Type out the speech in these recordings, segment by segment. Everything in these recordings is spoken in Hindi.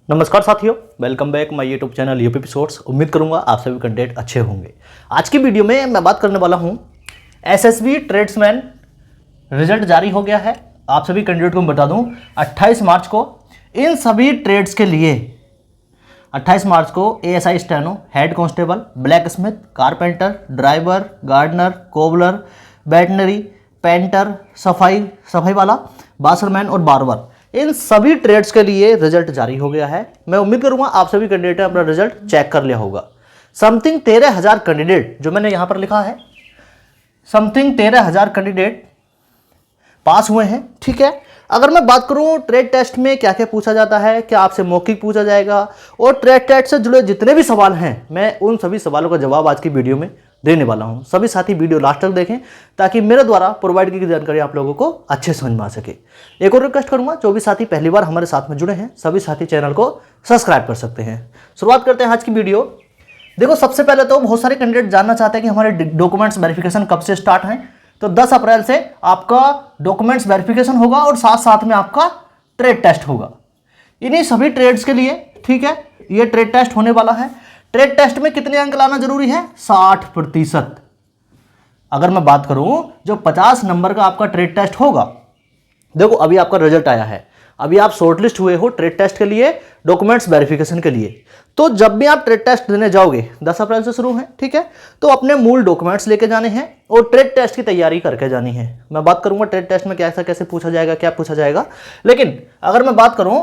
नमस्कार साथियों, welcome back my YouTube channel UP episodes. उम्मीद करूंगा आप सभी कंटेंट अच्छे होंगे। आज की वीडियो में मैं बात करने वाला हूं एसएसबी ट्रेड्समैन रिजल्ट जारी हो गया है। आप सभी कैंडिडेट को मैं बता दूं 28 मार्च को इन सभी ट्रेड्स के लिए 28 मार्च को ASI steno, head constable, black smith, carpenter, driver, gardener, cobbler, veterinary, painter, सफाई वाला, बासरमैन और बार्बर, इन सभी ट्रेड्स के लिए रिजल्ट जारी हो गया है। मैं उम्मीद करूंगा आप सभी कैंडिडेट ने अपना रिजल्ट चेक कर लिया होगा। समथिंग 13,000 कैंडिडेट, जो मैंने यहां पर लिखा है, समथिंग 13,000 कैंडिडेट पास हुए हैं। ठीक है, अगर मैं बात करूं ट्रेड टेस्ट में क्या क्या पूछा जाता है, क्या आपसे मौखिक पूछा जाएगा और ट्रेड टेस्ट से जुड़े जितने भी सवाल हैं, मैं उन सभी सवालों का जवाब आज की वीडियो में देने वाला हूं। सभी साथी वीडियो लास्ट तक देखें ताकि मेरे द्वारा प्रोवाइड की गई जानकारी आप लोगों को अच्छे समझ में आ सके। एक और रिक्वेस्ट करूंगा, जो भी साथी पहली बार हमारे साथ में जुड़े हैं सभी साथी चैनल को सब्सक्राइब कर सकते हैं। शुरुआत करते हैं आज की वीडियो। देखो, सबसे पहले तो बहुत सारे कैंडिडेट जानना चाहते हैं कि हमारे डॉक्यूमेंट्स वेरिफिकेशन कब से स्टार्ट है। तो 10 अप्रैल से आपका डॉक्यूमेंट्स वेरिफिकेशन होगा और साथ साथ में आपका ट्रेड टेस्ट होगा इन्हीं सभी ट्रेड्स के लिए। ठीक है, ये ट्रेड टेस्ट होने वाला है। ट्रेड टेस्ट में कितने अंक लाना जरूरी है? 60%। अगर मैं बात करूं जो 50 नंबर का आपका ट्रेड टेस्ट होगा, देखो अभी आपका रिजल्ट आया है, अभी आप शॉर्टलिस्ट हुए हो ट्रेड टेस्ट के लिए, डॉक्यूमेंट्स वेरिफिकेशन के लिए। तो जब भी आप ट्रेड टेस्ट देने जाओगे, 10 अप्रैल से शुरू है, ठीक है, तो अपने मूल डॉक्यूमेंट्स लेके जाने हैं और ट्रेड टेस्ट की तैयारी करके जानी है। मैं बात करूंगा ट्रेड टेस्ट में कैसा कैसे पूछा जाएगा, क्या पूछा जाएगा, लेकिन अगर मैं बात करूं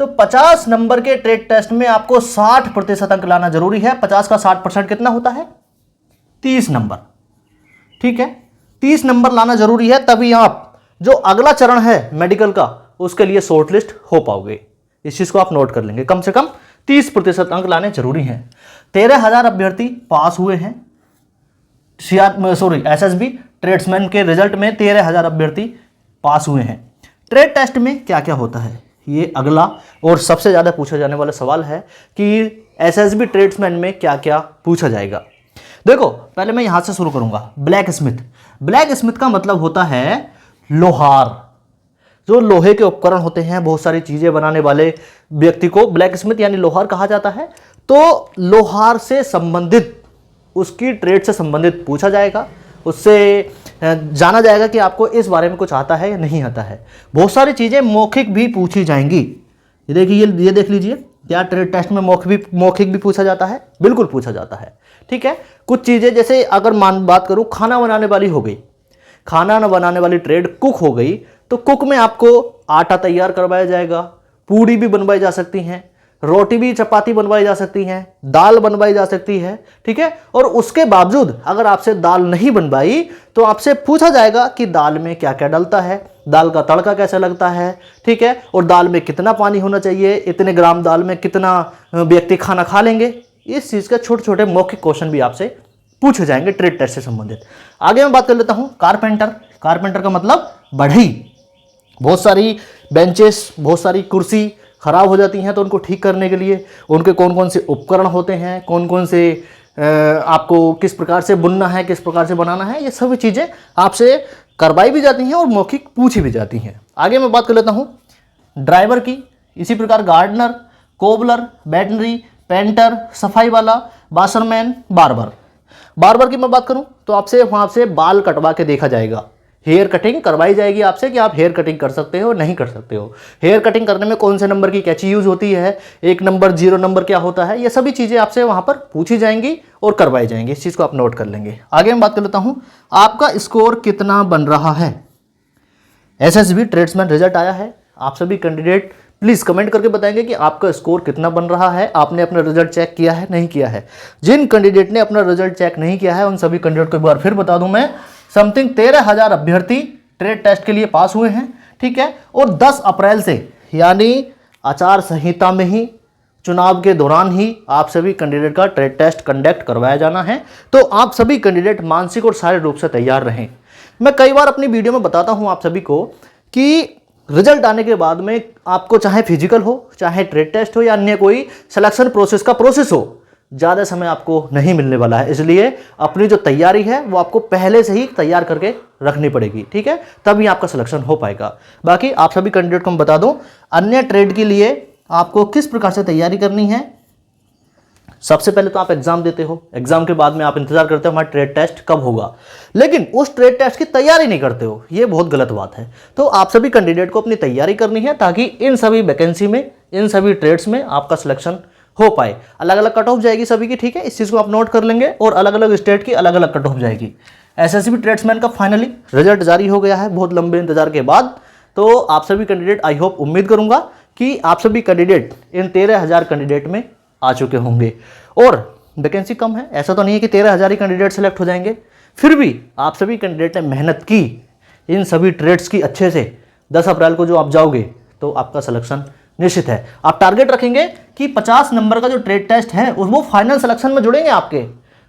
तो 50 नंबर के ट्रेड टेस्ट में आपको 60% अंक लाना जरूरी है। 50 का 60% कितना होता है? 30 नंबर। ठीक है, 30 नंबर लाना जरूरी है, तभी आप जो अगला चरण है मेडिकल का उसके लिए शॉर्टलिस्ट हो पाओगे। इस चीज को आप नोट कर लेंगे, कम से कम 30% अंक लाने जरूरी हैं। 13,000 अभ्यर्थी पास हुए हैं। एसएसबी ट्रेड्समैन के रिजल्ट में 13,000 अभ्यर्थी पास हुए हैं। ट्रेड टेस्ट में क्या क्या होता है, ये अगला और सबसे ज्यादा पूछा जाने वाला सवाल है कि एसएसबी ट्रेड्समैन में क्या क्या पूछा जाएगा। देखो, पहले मैं यहां से शुरू करूंगा। ब्लैक स्मिथ, ब्लैक स्मिथ का मतलब होता है लोहार। जो लोहे के उपकरण होते हैं, बहुत सारी चीजें बनाने वाले व्यक्ति को ब्लैक स्मिथ यानी लोहार कहा जाता है। तो लोहार से संबंधित, उसकी ट्रेड से संबंधित पूछा जाएगा, उससे जाना जाएगा कि आपको इस बारे में कुछ आता है या नहीं आता है। बहुत सारी चीजें मौखिक भी पूछी जाएंगी। ये देखिए, ये देख लीजिए, क्या ट्रेड टेस्ट में मौखिक भी पूछा जाता है? बिल्कुल पूछा जाता है। ठीक है, कुछ चीजें जैसे अगर बात करूं खाना बनाने वाली हो गई, खाना न बनाने वाली ट्रेड कुक हो गई, तो कुक में आपको आटा तैयार करवाया जाएगा, पूड़ी भी बनवाई जा सकती हैं, रोटी भी चपाती बनवाई जा सकती हैं, दाल बनवाई जा सकती है। ठीक है, और उसके बावजूद अगर आपसे दाल नहीं बनवाई तो आपसे पूछा जाएगा कि दाल में क्या क्या डलता है, दाल का तड़का कैसे लगता है। ठीक है, और दाल में कितना पानी होना चाहिए, इतने ग्राम दाल में कितना व्यक्ति खाना खा लेंगे। इस चीज के छोटे छोटे मौखिक क्वेश्चन भी आपसे पूछे जाएंगे ट्रेड टेस्ट से संबंधित। आगे मैं बात कर लेता हूं कारपेंटर। कारपेंटर का मतलब बढ़ई। बहुत सारी बेंचेस, बहुत सारी कुर्सी खराब हो जाती हैं, तो उनको ठीक करने के लिए उनके कौन कौन से उपकरण होते हैं, कौन कौन से आपको किस प्रकार से बुनना है, किस प्रकार से बनाना है, ये सभी चीज़ें आपसे करवाई भी जाती हैं और मौखिक पूछी भी जाती हैं। आगे मैं बात कर लेता हूँ ड्राइवर की। इसी प्रकार गार्डनर, कोबलर, वेटनरी, पेंटर, सफाई वाला, बासरमैन, बार्बर। बार्बर की मैं बात करूँ तो आपसे वहाँ से बाल कटवा के देखा जाएगा, हेयर कटिंग करवाई जाएगी आपसे कि आप हेयर कटिंग कर सकते हो नहीं कर सकते हो। हेयर कटिंग करने में कौन से नंबर की कैंची यूज होती है, 1 नंबर 0 नंबर क्या होता है, ये सभी चीजें आपसे वहां पर पूछी जाएंगी और करवाई जाएंगी। इस चीज को आप नोट कर लेंगे। आगे मैं बात कर लेता हूं आपका स्कोर कितना बन रहा है। एसएसबी ट्रेड्समैन रिजल्ट आया है। आप सभी कैंडिडेट प्लीज कमेंट करके बताएंगे कि आपका स्कोर कितना बन रहा है, आपने अपना रिजल्ट चेक किया है नहीं किया है। जिन कैंडिडेट ने अपना रिजल्ट चेक नहीं किया है उन सभी कैंडिडेट को एक बार फिर बता दूं मैं, समथिंग 13,000 अभ्यर्थी ट्रेड टेस्ट के लिए पास हुए हैं। ठीक है, और 10 अप्रैल से यानी आचार संहिता में ही, चुनाव के दौरान ही आप सभी कैंडिडेट का ट्रेड टेस्ट कंडक्ट करवाया जाना है। तो आप सभी कैंडिडेट मानसिक और शारीरिक रूप से तैयार रहें। मैं कई बार अपनी वीडियो में बताता हूं आप सभी को कि रिजल्ट आने के बाद में आपको चाहे फिजिकल हो, चाहे ट्रेड टेस्ट हो या अन्य कोई सिलेक्शन प्रोसेस का प्रोसेस हो, ज़्यादा समय आपको नहीं मिलने वाला है। इसलिए अपनी जो तैयारी है वो आपको पहले से ही तैयार करके रखनी पड़ेगी। ठीक है, तभी आपका सिलेक्शन हो पाएगा। बाकी आप सभी कैंडिडेट को मैं बता दूं, अन्य ट्रेड के लिए आपको किस प्रकार से तैयारी करनी है। सबसे पहले तो आप एग्जाम देते हो, एग्जाम के बाद में आप इंतजार करते हो हमारा ट्रेड टेस्ट कब होगा, लेकिन उस ट्रेड टेस्ट की तैयारी नहीं करते हो, ये बहुत गलत बात है। तो आप सभी कैंडिडेट को अपनी तैयारी करनी है ताकि इन सभी वैकेंसी में, इन सभी ट्रेड्स में आपका सिलेक्शन हो पाए। अलग अलग कट ऑफ जाएगी सभी की, ठीक है, इस चीज़ को आप नोट कर लेंगे, और अलग अलग स्टेट की अलग अलग कट ऑफ जाएगी। एसएसबी ट्रेड्समैन का फाइनली रिजल्ट जारी हो गया है बहुत लंबे इंतजार के बाद। तो आप सभी कैंडिडेट, आई होप, उम्मीद करूंगा कि आप सभी कैंडिडेट इन 13,000 कैंडिडेट में आ चुके होंगे। और वैकेंसी कम है, ऐसा तो नहीं है कि 13,000 ही कैंडिडेट सेलेक्ट हो जाएंगे, फिर भी आप सभी कैंडिडेट ने मेहनत की इन सभी ट्रेड्स की अच्छे से। 10 अप्रैल को जो आप जाओगे तो आपका सिलेक्शन निश्चित है। आप टारगेट रखेंगे कि 50 नंबर का जो ट्रेड टेस्ट है वो फाइनल सिलेक्शन में जुड़ेंगे, आपके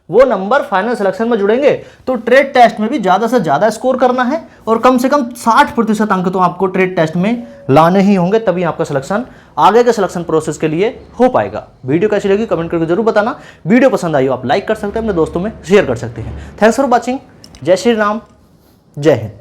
वो नंबर फाइनल सिलेक्शन में जुड़ेंगे। तो ट्रेड टेस्ट में भी ज़्यादा से ज़्यादा स्कोर करना है, और कम से कम 60% अंक तो आपको ट्रेड टेस्ट में लाने ही होंगे, तभी आपका सिलेक्शन आगे के सिलेक्शन प्रोसेस के लिए हो पाएगा। वीडियो कैसी लगी कमेंट करके जरूर बताना। वीडियो पसंद आई हो आप लाइक कर सकते हैं, अपने दोस्तों में शेयर कर सकते हैं। Thanks for watching. जय श्री राम, जय हिंद।